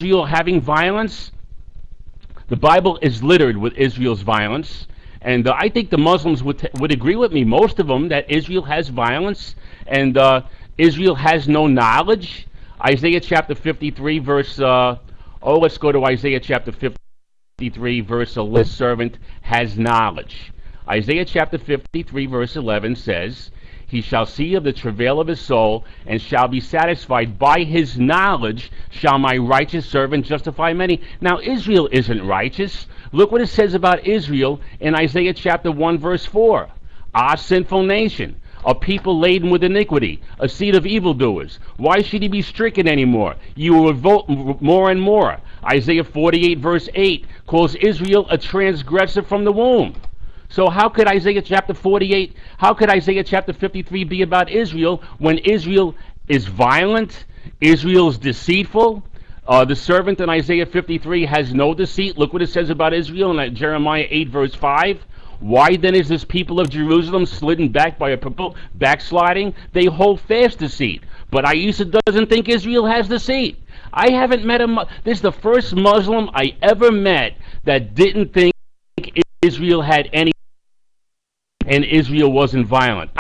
Israel having violence? The Bible is littered with Israel's violence, and I think the Muslims would agree with me, most of them, that Israel has violence, and Israel has no knowledge. Isaiah chapter 53, verse. Let's go to Isaiah chapter 53, verse 11. The servant has knowledge. Isaiah chapter 53, verse 11 says, he shall see of the travail of his soul, and shall be satisfied. By his knowledge shall my righteous servant justify many. Now, Israel isn't righteous. Look what it says about Israel in Isaiah chapter 1, verse 4. Ah, sinful nation, a people laden with iniquity, a seed of evildoers. Why should he be stricken anymore? You will revolt more and more. Isaiah 48, verse 8, calls Israel a transgressor from the womb. So how could Isaiah chapter 48, how could Isaiah chapter 53 be about Israel when Israel is violent, Israel is deceitful? The servant in Isaiah 53 has no deceit. Look what it says about Israel in Jeremiah 8, verse 5. Why then is this people of Jerusalem slidden back by a people backsliding? They hold fast deceit. But Aisha doesn't think Israel has deceit. I haven't met this is the first Muslim I ever met that didn't think Israel had any, and Israel wasn't violent.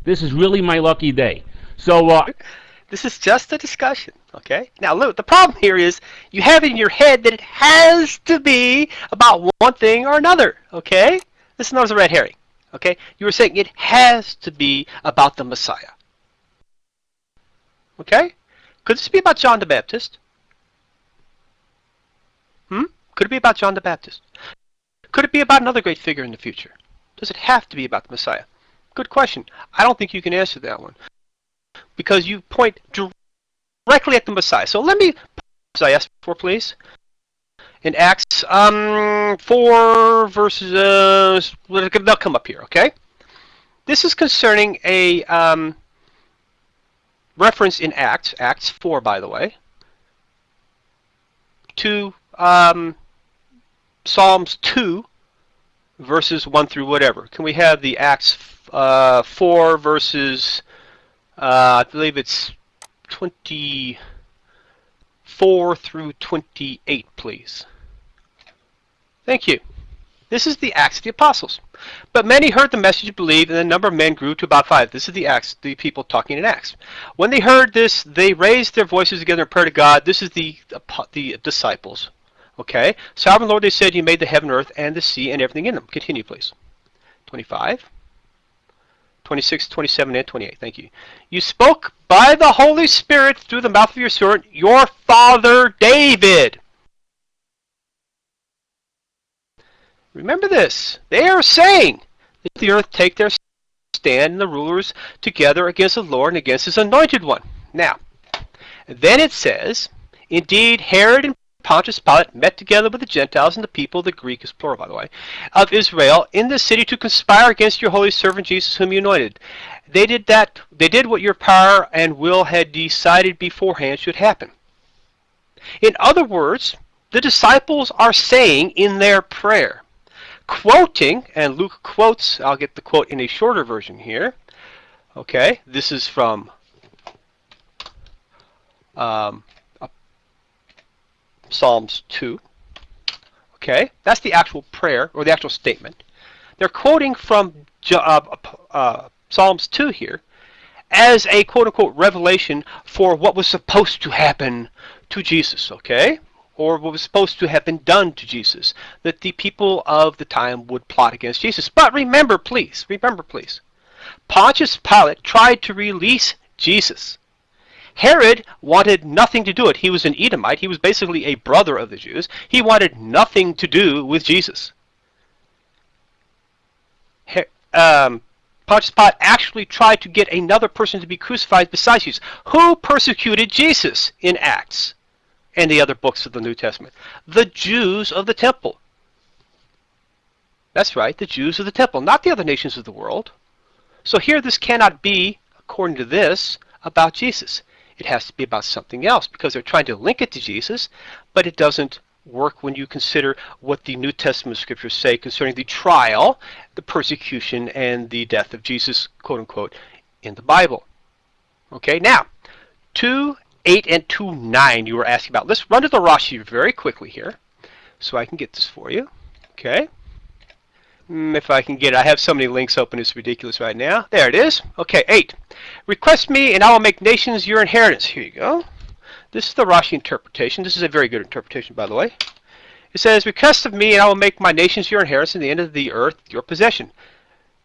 This is really my lucky day. So this is just a discussion, okay? Now, look, the problem here is you have in your head that it has to be about one thing or another, okay? This is known as a red herring, okay? You were saying it has to be about the Messiah, okay? Could this be about John the Baptist? Could it be about John the Baptist? Could it be about another great figure in the future? Does it have to be about the Messiah? Good question. I don't think you can answer that one because you point directly at the Messiah. So let me, as I asked for, please, in Acts 4 verses, they'll come up here, okay? This is concerning a reference in Acts 4, by the way, to Psalms 2, verses 1 through whatever. Can we have the Acts 4 verses, I believe it's 24 through 28, please. Thank you. This is the Acts of the Apostles. But many heard the message and believed, and the number of men grew to about 5. This is the Acts, the people talking in Acts. When they heard this, they raised their voices together in prayer to God. This is the disciples. Okay? Sovereign Lord, they said, you made the heaven, earth, and the sea, and everything in them. Continue, please. 25, 26, 27, and 28. Thank you. You spoke by the Holy Spirit through the mouth of your servant, your father David. Remember this. They are saying that the earth take their stand and the rulers together against the Lord and against his anointed one. Now, then it says, indeed, Herod and Pontius Pilate met together with the Gentiles and the people, the Greek is plural by the way, of Israel in the city to conspire against your holy servant Jesus whom you anointed. They did what your power and will had decided beforehand should happen. In other words, the disciples are saying in their prayer, quoting, and Luke quotes, I'll get the quote in a shorter version here. Okay, this is from Psalms 2. Okay, that's the actual prayer, or the actual statement. They're quoting from Psalms 2 here as a quote-unquote revelation for what was supposed to happen to Jesus, okay? Or what was supposed to have been done to Jesus, that the people of the time would plot against Jesus. But remember, please, Pontius Pilate tried to release Jesus. Herod wanted nothing to do with it. He was an Edomite. He was basically a brother of the Jews. He wanted nothing to do with Jesus. Pontius Pilate actually tried to get another person to be crucified besides Jesus. Who persecuted Jesus in Acts and the other books of the New Testament? The Jews of the temple. That's right, the Jews of the temple, not the other nations of the world. So here this cannot be, according to this, about Jesus. It has to be about something else because they're trying to link it to Jesus, but it doesn't work when you consider what the New Testament scriptures say concerning the trial, the persecution, and the death of Jesus, quote unquote, in the Bible. Okay, now, 2:8 and 2:9 you were asking about. Let's run to the Rashi very quickly here so I can get this for you. Okay. If I can get it. I have so many links open, it's ridiculous right now. There it is. Okay, 8. Request me, and I will make nations your inheritance. Here you go. This is the Rashi interpretation. This is a very good interpretation, by the way. It says, request of me, and I will make my nations your inheritance, and the end of the earth your possession.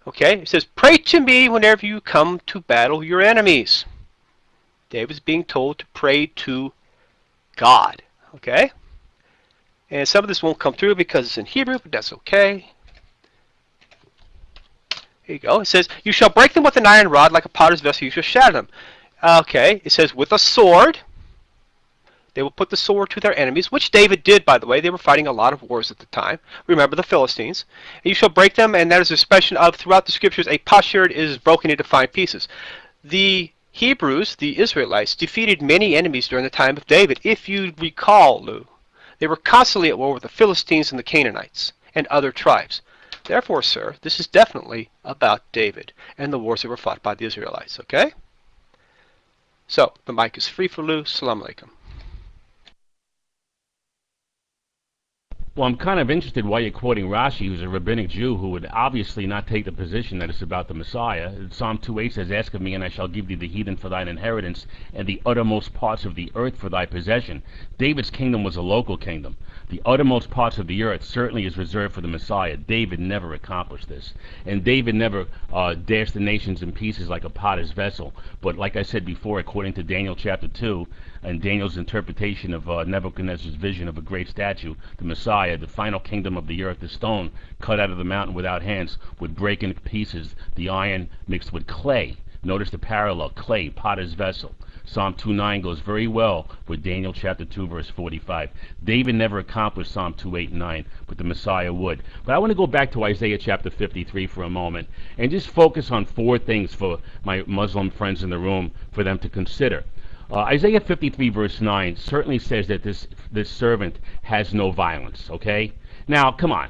Okay, it says, pray to me whenever you come to battle your enemies. David's being told to pray to God. Okay? And some of this won't come through because it's in Hebrew, but that's okay. Here you go. It says, you shall break them with an iron rod, like a potter's vessel, you shall shatter them. Okay, it says, with a sword. They will put the sword to their enemies, which David did, by the way. They were fighting a lot of wars at the time. Remember the Philistines. And you shall break them, and that is an expression of, throughout the scriptures, a potsherd is broken into 5 pieces. The Hebrews, the Israelites, defeated many enemies during the time of David. If you recall, Lou, they were constantly at war with the Philistines and the Canaanites and other tribes. Therefore, sir, this is definitely about David and the wars that were fought by the Israelites, okay? So, the mic is free for Lou. Salam alaikum. Well, I'm kind of interested why you're quoting Rashi, who's a rabbinic Jew who would obviously not take the position that it's about the Messiah. Psalm 2:8 says, ask of me, and I shall give thee the heathen for thine inheritance, and the uttermost parts of the earth for thy possession. David's kingdom was a local kingdom. The uttermost parts of the earth certainly is reserved for the Messiah. David never accomplished this. And David never dashed the nations in pieces like a potter's vessel. But like I said before, according to Daniel chapter 2, and Daniel's interpretation of Nebuchadnezzar's vision of a great statue, the Messiah, the final kingdom of the earth, the stone cut out of the mountain without hands, would break into pieces the iron mixed with clay. Notice the parallel, clay, potter's vessel. Psalm 2:9 goes very well with Daniel chapter 2, verse 45. David never accomplished Psalm 2:8 and 9, but the Messiah would. But I want to go back to Isaiah chapter 53 for a moment and just focus on 4 things for my Muslim friends in the room for them to consider. Isaiah 53 verse 9 certainly says that this servant has no violence, okay? Now, come on.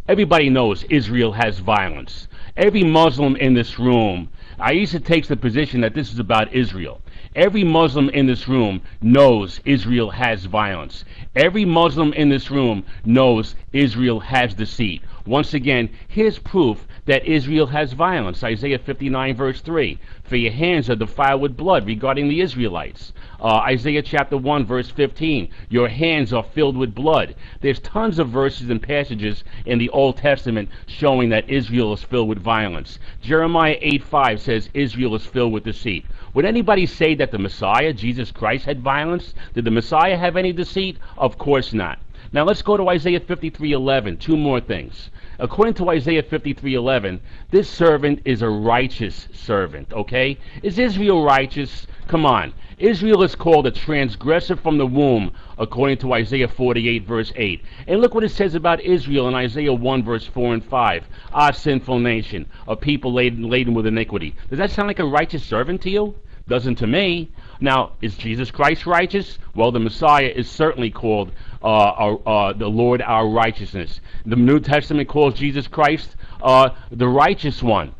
Everybody knows Israel has violence. Every Muslim in this room, Aisha takes the position that this is about Israel. Every Muslim in this room knows Israel has violence. Every Muslim in this room knows Israel has deceit. Once again, here's proof that Israel has violence. Isaiah 59 verse 3. For your hands are defiled with blood, regarding the Israelites. Isaiah chapter 1 verse 15. Your hands are filled with blood. There's tons of verses and passages in the Old Testament showing that Israel is filled with violence. Jeremiah 8:5 says Israel is filled with deceit. Would anybody say that the Messiah, Jesus Christ, had violence? Did the Messiah have any deceit? Of course not. Now let's go to Isaiah 53:11. 2 more things. According to Isaiah 53:11, this servant is a righteous servant, okay? Is Israel righteous? Come on. Israel is called a transgressor from the womb, according to Isaiah 48 verse 8. And look what it says about Israel in Isaiah 1 verse 4 and 5. Ah, sinful nation, a people laden with iniquity. Does that sound like a righteous servant to you? Doesn't to me. Now, is Jesus Christ righteous? Well, the Messiah is certainly called the Lord our righteousness. The New Testament calls Jesus Christ the righteous one.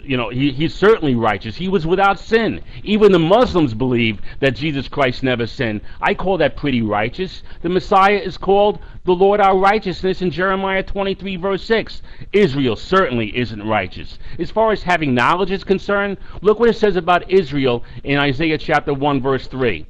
He's certainly righteous. He was without sin. Even the Muslims believe that Jesus Christ never sinned. I call that pretty righteous. The Messiah is called the Lord our righteousness in Jeremiah 23 verse 6. Israel certainly isn't righteous. As far as having knowledge is concerned, look what it says about Israel in Isaiah chapter 1 verse 3.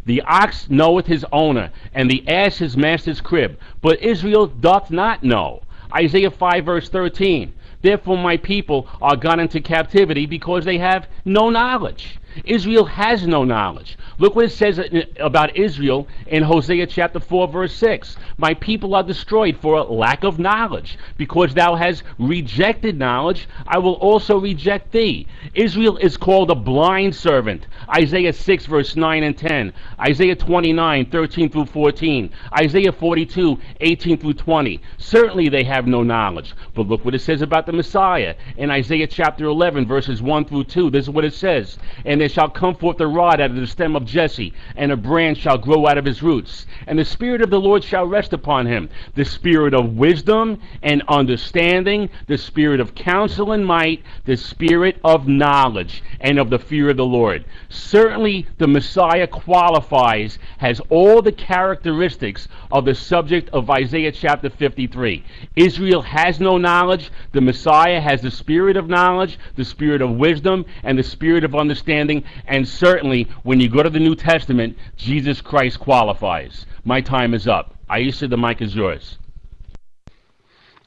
The ox knoweth his owner, and the ass his master's crib, but Israel doth not know. Isaiah 5 verse 13. Therefore my people are gone into captivity because they have no knowledge. Israel has no knowledge. Look what it says about Israel in Hosea chapter 4 verse 6. My people are destroyed for a lack of knowledge. Because thou hast rejected knowledge, I will also reject thee. Israel is called a blind servant. Isaiah 6 verse 9 and 10. Isaiah 29 13 through 14. Isaiah 42 18 through 20. Certainly they have no knowledge. But look what it says about the Messiah in Isaiah chapter 11 verses 1 through 2. This is what it says. And there shall come forth a rod out of the stem of Jesse, and a branch shall grow out of his roots. And the Spirit of the Lord shall rest upon him, the Spirit of wisdom and understanding, the Spirit of counsel and might, the Spirit of knowledge and of the fear of the Lord. Certainly the Messiah qualifies, has all the characteristics of the subject of Isaiah chapter 53. Israel has no knowledge. The Messiah has the Spirit of knowledge, the Spirit of wisdom, and the Spirit of understanding. And certainly, when you go to the New Testament, Jesus Christ qualifies. My time is up. Aisha, the mic is yours.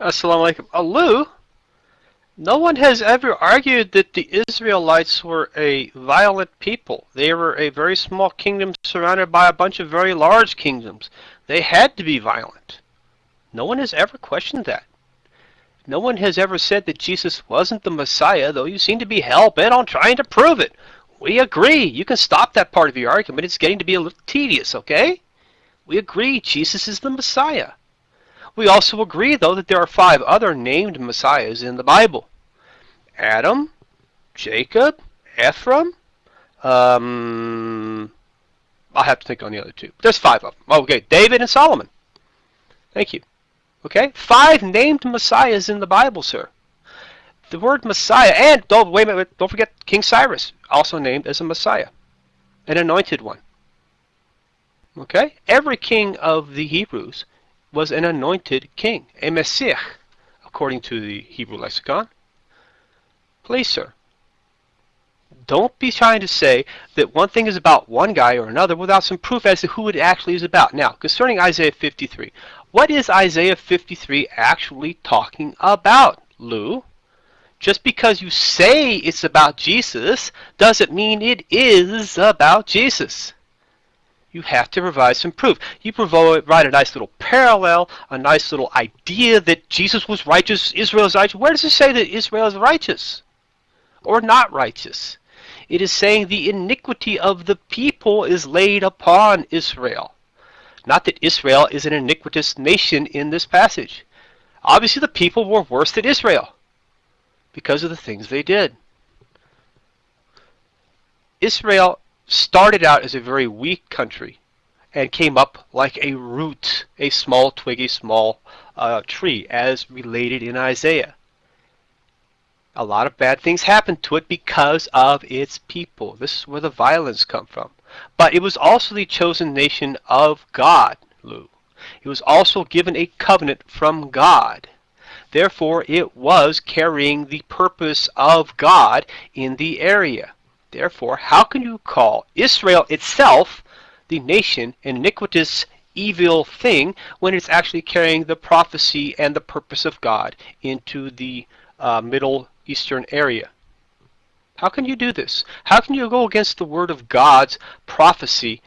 Assalamu alaikum. Lou, no one has ever argued that the Israelites were a violent people. They were a very small kingdom surrounded by a bunch of very large kingdoms. They had to be violent. No one has ever questioned that. No one has ever said that Jesus wasn't the Messiah, though you seem to be hell-bent on trying to prove it. We agree. You can stop that part of your argument. It's getting to be a little tedious, okay? We agree Jesus is the Messiah. We also agree, though, that there are 5 other named Messiahs in the Bible. Adam, Jacob, Ephraim, I'll have to think on the other 2. There's 5 of them. Okay, David and Solomon. Thank you. Okay, 5 named Messiahs in the Bible, sir. The word Messiah, and wait a minute, don't forget King Cyrus, also named as a Messiah, an anointed one. Okay, every king of the Hebrews was an anointed king, a Messiah, according to the Hebrew lexicon. Please, sir, don't be trying to say that one thing is about one guy or another without some proof as to who it actually is about. Now, concerning Isaiah 53, what is Isaiah 53 actually talking about, Lou? Just because you say it's about Jesus doesn't mean it is about Jesus. You have to provide some proof. You provide a nice little parallel, a nice little idea that Jesus was righteous, Israel is righteous. Where does it say that Israel is righteous or not righteous? It is saying the iniquity of the people is laid upon Israel. Not that Israel is an iniquitous nation in this passage. Obviously the people were worse than Israel because of the things they did. Israel started out as a very weak country and came up like a root, a small twig, a small tree, as related in Isaiah. A lot of bad things happened to it because of its people. This is where the violence comes from. But it was also the chosen nation of God, Lou. It was also given a covenant from God. Therefore, it was carrying the purpose of God in the area. Therefore, how can you call Israel itself, the nation, an iniquitous, evil thing when it's actually carrying the prophecy and the purpose of God into the Middle Eastern area? How can you do this? How can you go against the word of God's prophecy